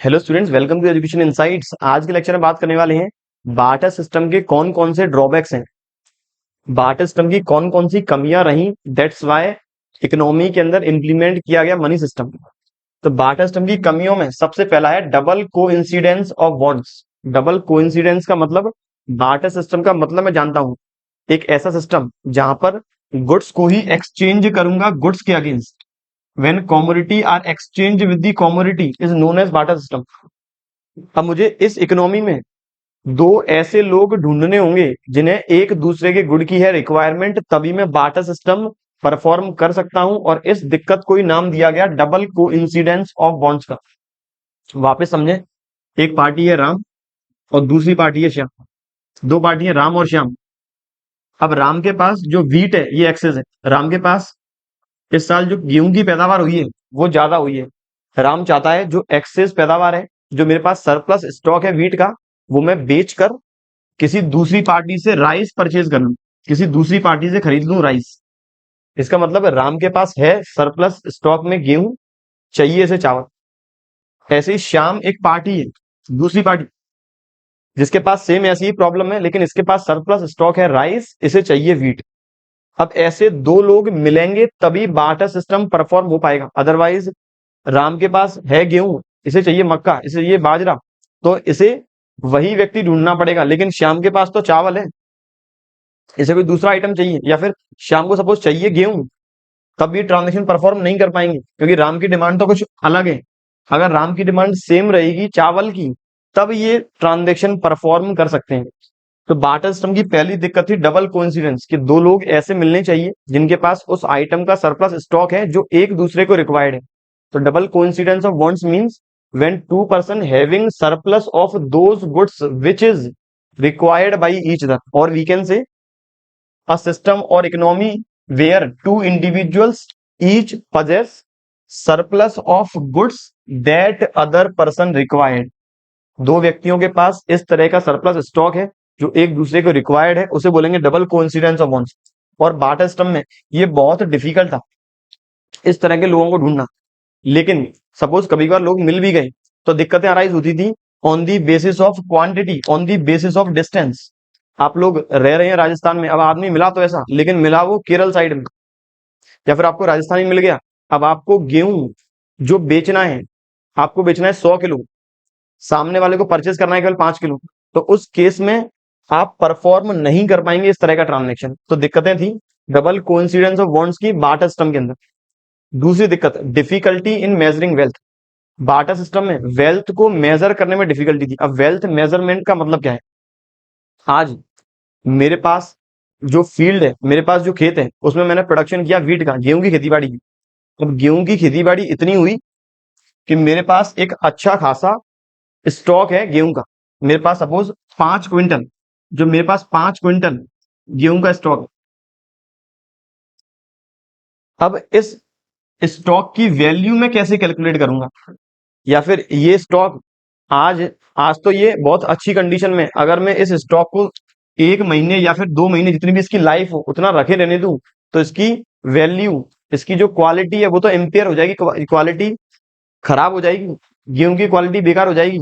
Hello students, welcome to education insights. आज के lecture में बात करने वाले हैं बार्टर सिस्टम के कौन कौन से ड्रॉबैक्स हैं, बार्टर सिस्टम की कौन कौन सी कमियां रही, दैट्स वाई इकोनॉमी के अंदर इंप्लीमेंट किया गया मनी सिस्टम। तो बार्टर सिस्टम की कमियों में सबसे पहला है double coincidence of bonds. Double coincidence का मतलब, बार्टर सिस्टम का मतलब मैं जानता हूं एक ऐसा सिस्टम जहां पर गुड्स को ही एक्सचेंज करूंगा गुड्स के against. When commodity are exchange with the commodity is known as barter system. अब मुझे इस इकोनॉमी में दो ऐसे लोग ढूंढने होंगे जिन्हें एक दूसरे के गुड की है रिक्वायरमेंट, तभी मैं बार्टर सिस्टम परफॉर्म कर सकता हूं। और इस दिक्कत को ही नाम दिया गया डबल कोइंसिडेंस ऑफ बॉन्ड्स का। वापस समझे, एक पार्टी है राम और दूसरी पार्टी है श्याम। दो पार्टी है राम और श्याम। अब राम के पास जो वीट है ये एक्सेस है। राम के पास इस साल जो गेहूं की पैदावार हुई है वो ज्यादा हुई है। राम चाहता है जो एक्सेस पैदावार है, जो मेरे पास सरप्लस स्टॉक है वीट का, वो मैं बेचकर किसी दूसरी पार्टी से राइस परचेज कर लूं, किसी दूसरी पार्टी से खरीद लूं राइस। इसका मतलब है राम के पास है सरप्लस स्टॉक में गेहूं, चाहिए इसे चावल। ऐसे ही श्याम एक पार्टी है, दूसरी पार्टी, जिसके पास सेम ऐसी ही प्रॉब्लम है, लेकिन इसके पास सरप्लस स्टॉक है राइस, इसे चाहिए वीट। अब ऐसे दो लोग मिलेंगे तभी बार्टर सिस्टम परफॉर्म हो पाएगा। अदरवाइज राम के पास है गेहूं, इसे चाहिए मक्का, इसे चाहिए बाजरा, तो इसे वही व्यक्ति ढूंढना पड़ेगा। लेकिन श्याम के पास तो चावल है, इसे कोई दूसरा आइटम चाहिए। या फिर श्याम को सपोज चाहिए गेहूं, तब ये ट्रांजेक्शन परफॉर्म नहीं कर पाएंगे क्योंकि राम की डिमांड तो कुछ अलग है। अगर राम की डिमांड सेम रहेगी चावल की, तब ये ट्रांजेक्शन परफॉर्म कर सकते हैं। तो बार्टर सिस्टम की पहली दिक्कत थी डबल कोइंसिडेंस, कि दो लोग ऐसे मिलने चाहिए जिनके पास उस आइटम का सरप्लस स्टॉक है जो एक दूसरे को रिक्वायर्ड है। तो double coincidence of bonds means when two person having surplus of those goods which is required by each other, और we can say a system or economy where two individuals each possess surplus of goods that other person required। दो व्यक्तियों के पास इस तरह का surplus stock है जो एक दूसरे को रिक्वायर्ड है, उसे बोलेंगे डबल कोइंसिडेंस ऑफ बॉन्ड्स। और बार्टर सिस्टम में ये बहुत डिफिकल्ट था इस तरह के लोगों को ढूंढना। लेकिन सपोज कभी कभार लोग मिल भी गए तो दिक्कतें अराइज होती थी on the basis of quantity, on the basis of distance. आप लोग रह रहे हैं राजस्थान में, अब आदमी मिला तो ऐसा, लेकिन मिला वो केरल साइड में। या फिर आपको राजस्थान में मिल गया, अब आपको गेहूं जो बेचना है, आपको बेचना है 100 किलो, सामने वाले को परचेज करना है केवल 5 किलो, तो उस केस में आप परफॉर्म नहीं कर पाएंगे इस तरह का ट्रांजेक्शन। तो दिक्कतें थी डबल कोइंसिडेंस ऑफ बॉन्ड्स की बार्टर सिस्टम के अंदर। दूसरी दिक्कत difficulty in measuring wealth. Barter system में वेल्थ को मेजर करने में डिफिकल्टी थी। अब वेल्थ मेजरमेंट का मतलब क्या है? आज मेरे पास जो फील्ड है, मेरे पास जो खेत है, उसमें मैंने प्रोडक्शन किया वीट का, गेहूं की खेती बाड़ी की। अब गेहूं की खेती बाड़ी इतनी हुई कि मेरे पास एक अच्छा खासा स्टॉक है गेहूं का। मेरे पास सपोज 5 क्विंटल, जो मेरे पास 5 क्विंटल गेहूं का स्टॉक है। अब इस स्टॉक की वैल्यू मैं कैसे कैलकुलेट करूंगा? या फिर ये स्टॉक आज आज तो ये बहुत अच्छी कंडीशन में, अगर मैं इस स्टॉक को 1 महीने या फिर 2 महीने, जितनी भी इसकी लाइफ हो उतना रखे रहने दूं, तो इसकी वैल्यू, इसकी जो क्वालिटी है वो तो इम्पेयर हो जाएगी, क्वालिटी खराब हो जाएगी, गेहूं की क्वालिटी बेकार हो जाएगी।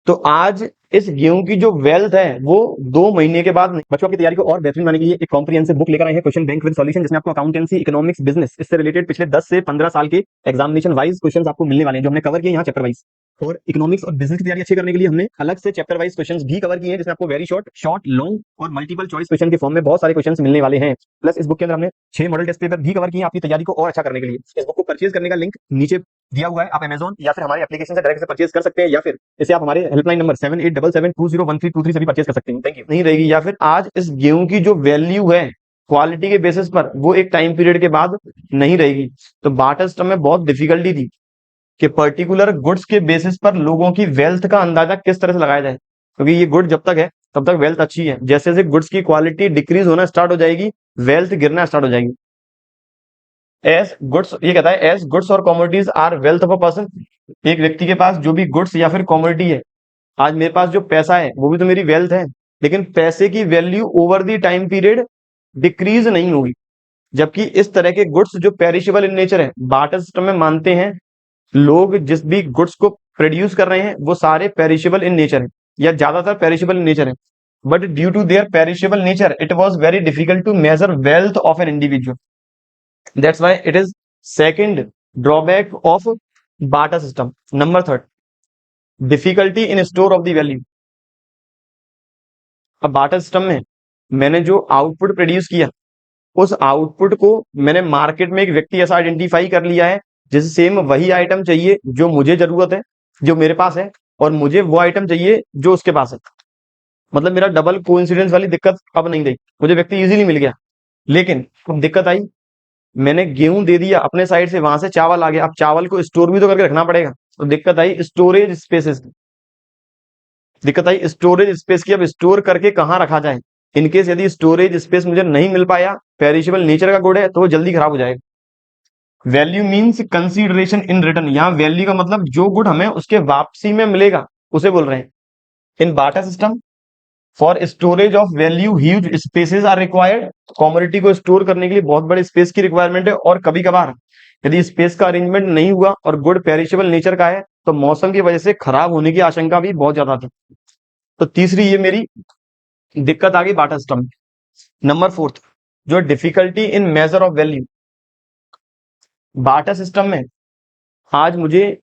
तो आज इस गेहूं की जो वेल्थ है वो 2 महीने के बाद नहीं। बच्चों की तैयारी को और बेहतरीन बनाने के लिए एक कॉम्प्रिहेंसिव बुक लेकर आए हैं, क्वेश्चन बैंक विद सॉल्यूशन, जिसमें आपको अकाउंटेंसी, इकोनॉमिक्स, बिजनेस, इससे रिलेटेड पिछले 10 से 15 साल के एग्जामिनेशन वाइज क्वेश्चंस आपको मिलने वाले हैं, जो हमने कवर किए यहाँ चैप्टर वाइज। और इकोनॉमिक्स और बिजनेस की तैयारी अच्छी करने के लिए हमने अलग से चैप्टर वाइज क्वेश्चंस भी कवर किए हैं, जिसमें आपको वेरी शॉर्ट, लॉन्ग और मल्टीपल चॉइस क्वेश्चन के फॉर्म में बहुत सारे क्वेश्चंस मिलने वाले हैं। प्लस इस बुक के अंदर हमने 6 मॉडल टेस्ट पेपर भी कवर किए हैं आपकी तैयारी को और अच्छा करने के लिए। इस बुक को परचेज करने का लिंक नीचे दिया हुआ है, आप अमेजॉन या फिर हमारे एप्लीकेशन से डायरेक्ट से परचेज कर सकते हैं, या फिर इसे आप हमारे हेल्पलाइन नंबर 7877201323 से भी परचेज कर सकते हैं। Thank you. नहीं रहेगी, या फिर आज इस गेहूं की जो वैल्यू है क्वालिटी के बेसिस पर, वो एक टाइम पीरियड के बाद नहीं रहेगी। तो बार्टर सिस्टम में बहुत डिफिकल्टी थी कि पर्टिकुलर गुड्स के बेसिस पर लोगों की वेल्थ का अंदाजा किस तरह से लगाया जाए, क्योंकि ये गुड जब तक है तब तक वेल्थ अच्छी है। जैसे जैसे गुड्स की क्वालिटी डिक्रीज होना स्टार्ट हो जाएगी, वेल्थ गिरना स्टार्ट हो जाएगी। एज गुड्स, ये कहता है एज गुड्स और commodities are wealth of a person. एक व्यक्ति के पास जो भी गुड्स या फिर कमोडिटी है, आज मेरे पास जो पैसा है वो भी तो मेरी वेल्थ है, लेकिन पैसे की value over the time period decrease नहीं होगी। जबकि इस तरह के गुड्स जो पेरिशेबल इन नेचर है, बार्टर सिस्टम में मानते हैं लोग जिस भी गुड्स को प्रोड्यूस कर रहे हैं वो सारे पेरिशेबल इन नेचर है या ज्यादातर पेरिशेबल इन नेचर है, but due to their perishable nature it was very difficult to measure wealth of an individual, that's why it is second drawback of barter system. Number third, difficulty in store of the value. अब barter system में मैंने जो output produce किया उस output को मैंने market में एक व्यक्ति ऐसा आइडेंटिफाई कर लिया है जिसे सेम वही आइटम चाहिए जो मुझे जरूरत है, जो मेरे पास है, और मुझे वो आइटम चाहिए जो उसके पास है। मतलब मेरा डबल कोइंसिडेंस वाली दिक्कत अब नहीं रही, मुझे व्यक्ति इजीली मिल गया। लेकिन अब दिक्कत आई, मैंने गेहूं दे दिया अपने साइड से, वहां से चावल आ गया, अब चावल को स्टोर भी तो करके रखना पड़ेगा, तो दिक्कत आई स्टोरेज स्पेसेस की। दिक्कत आई स्टोरेज स्पेस की, अब स्टोर करके कहाँ रखा जाए। इनकेस यदि स्टोरेज स्पेस मुझे नहीं मिल पाया, पेरिशेबल नेचर का गुड है तो वो जल्दी खराब हो जाएगा। Value means consideration in return, यहाँ वैल्यू का मतलब जो गुड हमें उसके वापसी में मिलेगा उसे बोल रहे हैं। In barter system for storage of value huge spaces are required, commodity को स्टोर करने के लिए बहुत बड़े स्पेस की रिक्वायरमेंट है, और कभी कभार यदि स्पेस का अरेंजमेंट नहीं हुआ और गुड पेरिशेबल नेचर का है तो मौसम की वजह से खराब होने की आशंका भी बहुत ज्यादा थी। तो तीसरी ये मेरी दिक्कत आ गई बाटा सिस्टम में। नंबर फोर्थ, जो difficulty in major of value. Bata system में आज मुझे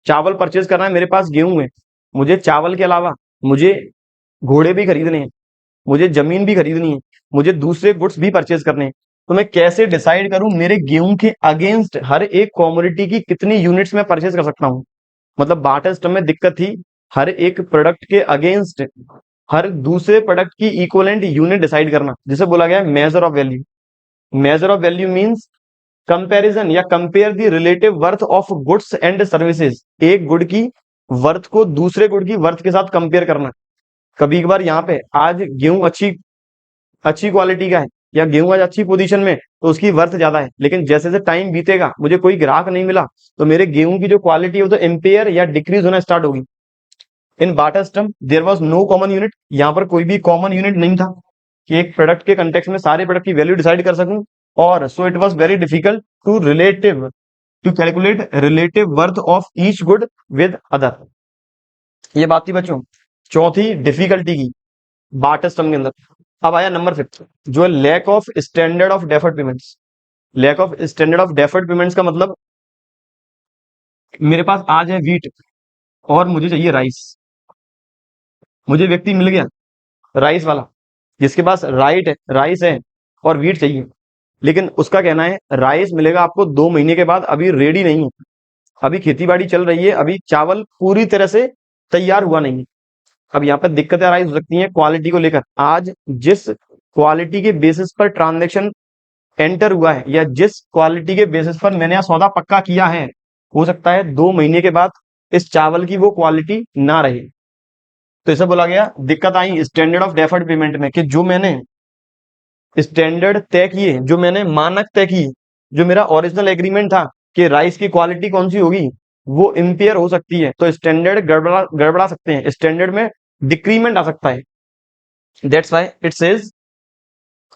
चावल परचेज करना है, मेरे पास गेहूं है, मुझे चावल के अलावा मुझे घोड़े भी खरीदने हैं, मुझे जमीन भी खरीदनी है, मुझे दूसरे गुड्स भी परचेज करने हैं। तो मैं कैसे डिसाइड करूं मेरे गेहूं के अगेंस्ट हर एक कॉमोडिटी की कितनी यूनिट्स में परचेज कर सकता हूं। मतलब बाटा सिस्टम में दिक्कत थी हर एक प्रोडक्ट के अगेंस्ट हर दूसरे प्रोडक्ट की इक्वलेंट यूनिट डिसाइड करना, जिसे बोला गया है measure of value. Measure of value means comparison या compare the relative worth of goods and services, एक गुड की वर्थ को दूसरे गुड की वर्थ के साथ कंपेयर करना। कभी कभार यहाँ पे आज गेहूं अच्छी अच्छी क्वालिटी का है या गेहूं आज अच्छी पोजीशन में तो उसकी वर्थ ज्यादा है, लेकिन जैसे जैसे टाइम बीतेगा मुझे कोई ग्राहक नहीं मिला तो मेरे गेहूं की जो क्वालिटी है वो तो इम्पेयर या डिक्रीज होना स्टार्ट होगी। In barter system there was no common unit, यहाँ पर कोई भी कॉमन यूनिट नहीं था कि एक प्रोडक्ट के कंटेक्स्ट में सारे प्रोडक्ट की वैल्यू डिसाइड कर सकूं, और so it was very difficult to calculate relative worth of each good with other. ये बात थी बच्चों चौथी डिफिकल्टी की बाटा सिस्टम के अंदर। अब आया नंबर फिफ्थ, जो है lack of standard of deferred payments. Lack of standard of deferred payments का मतलब मेरे पास आज है वीट और मुझे चाहिए राइस, मुझे व्यक्ति मिल गया राइस वाला जिसके पास राइस है और वीट चाहिए, लेकिन उसका कहना है राइस मिलेगा आपको 2 महीने के बाद, अभी रेडी नहीं है, अभी खेती बाड़ी चल रही है, अभी चावल पूरी तरह से तैयार हुआ नहीं है। अब यहाँ पर दिक्कतें राइज हो सकती हैं क्वालिटी को लेकर। आज जिस क्वालिटी के बेसिस पर ट्रांजेक्शन एंटर हुआ है या जिस क्वालिटी के बेसिस पर मैंने यहाँ सौदा पक्का किया है, हो सकता है 2 महीने के बाद इस चावल की वो क्वालिटी ना रहे। तो इसे बोला गया दिक्कत आई स्टैंडर्ड ऑफ डेफर्ड पेमेंट में, कि जो मैंने स्टैंडर्ड तय किए, जो मैंने मानक तय किए, जो मेरा ओरिजिनल एग्रीमेंट था कि राइस की क्वालिटी कौन सी होगी, वो इम्पेयर हो सकती है, तो स्टैंडर्ड गड़बड़ा सकते हैं, स्टैंडर्ड में डिक्रीमेंट आ सकता है। That's why it says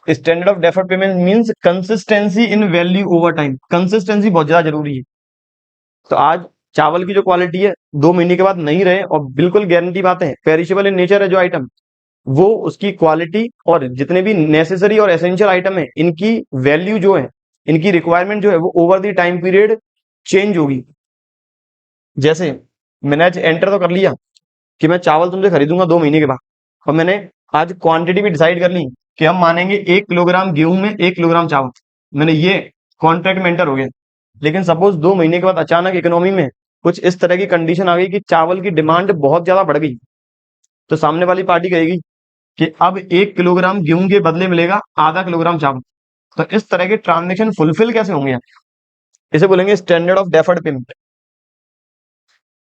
standard of deferred payment means consistency in value over time. Consistency बहुत ज्यादा जरूरी है। तो आज चावल की जो क्वालिटी है 2 महीने के बाद नहीं रहे, और बिल्कुल गारंटी बात है पेरिशेबल इन नेचर है जो आइटम, वो उसकी क्वालिटी और जितने भी नेसेसरी और एसेंशियल आइटम है इनकी वैल्यू जो है, इनकी रिक्वायरमेंट जो है वो over the time period change होगी। जैसे मैंने आज एंटर तो कर लिया कि मैं चावल तुमसे खरीदूंगा 2 महीने के बाद, और मैंने आज क्वांटिटी भी डिसाइड कर ली कि हम मानेंगे 1 किलोग्राम गेहूं में 1 किलोग्राम चावल, मैंने ये कॉन्ट्रैक्ट में एंटर हो गया। लेकिन सपोज 2 महीने के बाद अचानक इकोनॉमी में कुछ इस तरह की कंडीशन आ गई कि चावल की डिमांड बहुत ज्यादा बढ़ गई, तो सामने वाली पार्टी कहेगी कि अब 1 किलोग्राम गेहूं के बदले मिलेगा आधा किलोग्राम चावल। तो इस तरह के ट्रांजेक्शन फुलफिल कैसे होंगे? इसे बोलेंगे standard of deferred payment.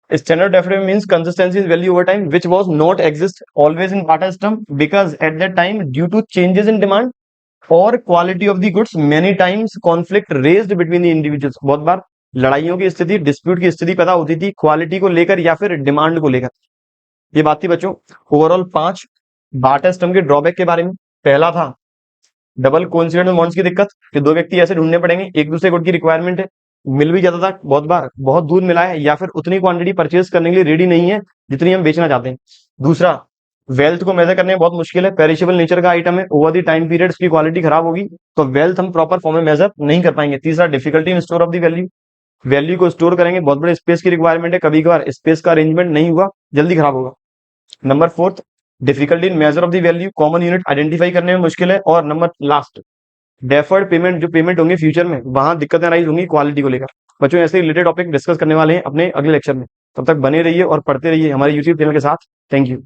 Standard deferred means consistency in value over time, which was not exist always in Bata system, because at that time due to changes in demand or quality of the goods, many times conflict raised between the individuals। बहुत बार लड़ाइयों की स्थिति, dispute की स्थिति पैदा होती थी quality को लेकर या फिर डिमांड को लेकर। ये बात थी बच्चों ओवरऑल 5 बाटा सिस्टम के ड्रॉबैक के बारे में। पहला था डबल कोइंसिडेंट बॉन्ड्स की दिक्कत कि 2 व्यक्ति ऐसे ढूंढने पड़ेंगे, एक दूसरे गुड की रिक्वायरमेंट है, मिल भी जाता था बहुत बार, बहुत दूर मिला है, या फिर उतनी क्वांटिटी परचेज करने के लिए रेडी नहीं है जितनी हम बेचना चाहते हैं। दूसरा, वेल्थ को मेजर करने में बहुत मुश्किल है, पेरिशेबल नेचर का आइटम है, ओवर द टाइम पीरियड उसकी क्वालिटी खराब होगी, तो वेल्थ हम प्रॉपर फॉर्म में मेजर नहीं कर पाएंगे। तीसरा, difficulty in store of the value, value को स्टोर करेंगे, बहुत बड़े स्पेस की रिक्वायरमेंट है, कभी कभार स्पेस का अरेंजमेंट नहीं हुआ, जल्दी खराब होगा। Number fourth, difficulty in measure of the value, common unit identify करने में मुश्किल है। और नंबर लास्ट, डेफर्ड पेमेंट, जो पेमेंट होंगे फ्यूचर में, वहां दिक्कतें राइज होंगी क्वालिटी को लेकर। बच्चों, ऐसे रिलेटेड टॉपिक डिस्कस करने वाले हैं अपने अगले लेक्चर में, तब तक बने रहिए और पढ़ते रहिए हमारे यूट्यूब चैनल के साथ। Thank you.